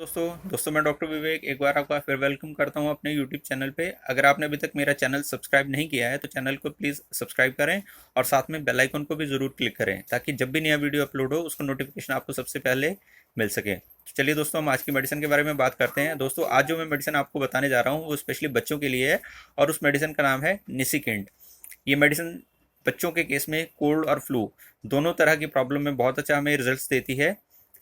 दोस्तों मैं डॉक्टर विवेक एक बार आपका फिर वेलकम करता हूं अपने यूट्यूब चैनल पे। अगर आपने अभी तक मेरा चैनल सब्सक्राइब नहीं किया है तो चैनल को प्लीज़ सब्सक्राइब करें और साथ में बेल आइकन को भी ज़रूर क्लिक करें ताकि जब भी नया वीडियो अपलोड हो उसका नोटिफिकेशन आपको सबसे पहले मिल सके। तो चलिए दोस्तों, हम आज की मेडिसिन के बारे में बात करते हैं। दोस्तों, आज जो मैं मेडिसिन आपको बताने जा रहा हूँ वो स्पेशली बच्चों के लिए है और उस मेडिसिन का नाम है निसिकेंट। ये मेडिसिन बच्चों के केस में कोल्ड और फ्लू दोनों तरह की प्रॉब्लम में बहुत अच्छा हमें रिजल्ट्स देती है।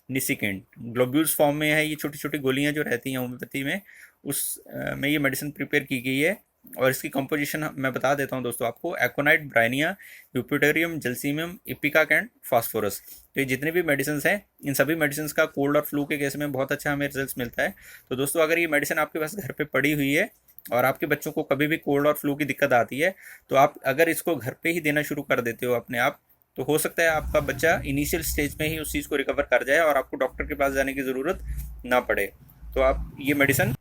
निसिकेंट ग्लोब्यूल्स फॉर्म में है, ये छोटी छोटी गोलियां जो रहती हैं होम्योपैथी में उस में ये मेडिसिन प्रिपेयर की गई है। और इसकी कंपोजिशन मैं बता देता हूँ दोस्तों आपको। Aconite, bryonia, eupatorium, gelsemium, ipecac and phosphorus. तो ये जितनी भी मेडिसिन हैं इन सभी मेडिसिन का कोल्ड और फ्लू के केस में बहुत अच्छा हमें रिजल्ट मिलता है। तो दोस्तों, अगर ये मेडिसिन आपके पास घर पे पड़ी हुई है और आपके बच्चों को कभी भी कोल्ड और फ्लू की दिक्कत आती है तो आप अगर इसको घर पे ही देना शुरू कर देते हो अपने आप, तो हो सकता है आपका बच्चा इनिशियल स्टेज में ही उस चीज़ को रिकवर कर जाए और आपको डॉक्टर के पास जाने की ज़रूरत ना पड़े। तो आप ये मेडिसिन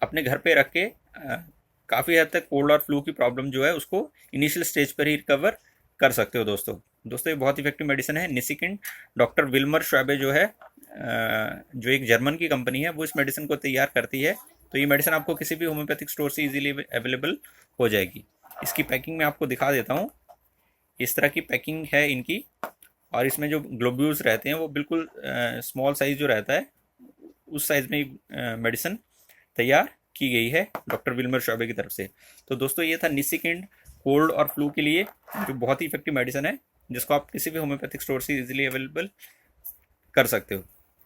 अपने घर पे रख के काफ़ी हद तक कोल्ड और फ्लू की प्रॉब्लम जो है उसको इनिशियल स्टेज पर ही रिकवर कर सकते हो। दोस्तों ये बहुत इफेक्टिव मेडिसिन है निसिकेंट। डॉक्टर विल्मर श्वाबे जो है जो एक जर्मन की कंपनी है वो इस मेडिसिन को तैयार करती है। तो ये मेडिसिन आपको किसी भी होम्योपैथिक स्टोर से इजीली अवेलेबल हो जाएगी। इसकी पैकिंग मैं आपको दिखा देता हूँ। इस तरह की पैकिंग है इनकी और इसमें जो ग्लोब्यूल्स रहते हैं वो बिल्कुल स्मॉल साइज जो रहता है उस साइज में मेडिसिन तैयार की गई है डॉक्टर विल्मर शॉबे की तरफ से। तो दोस्तों, ये था निसिकेंट कोल्ड और फ्लू के लिए जो बहुत ही इफेक्टिव मेडिसिन है जिसको आप किसी भी होम्योपैथिक स्टोर से इजीली अवेलेबल कर सकते हो।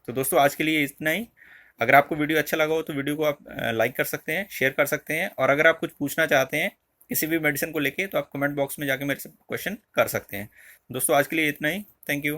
तो दोस्तों, आज के लिए इतना ही। अगर आपको वीडियो अच्छा लगा हो तो वीडियो को आप लाइक कर सकते हैं, शेयर कर सकते हैं और अगर आप कुछ पूछना चाहते हैं किसी भी मेडिसिन को लेके तो आप कमेंट बॉक्स में जाके मेरे से क्वेश्चन कर सकते हैं। दोस्तों, आज के लिए इतना ही। Thank you.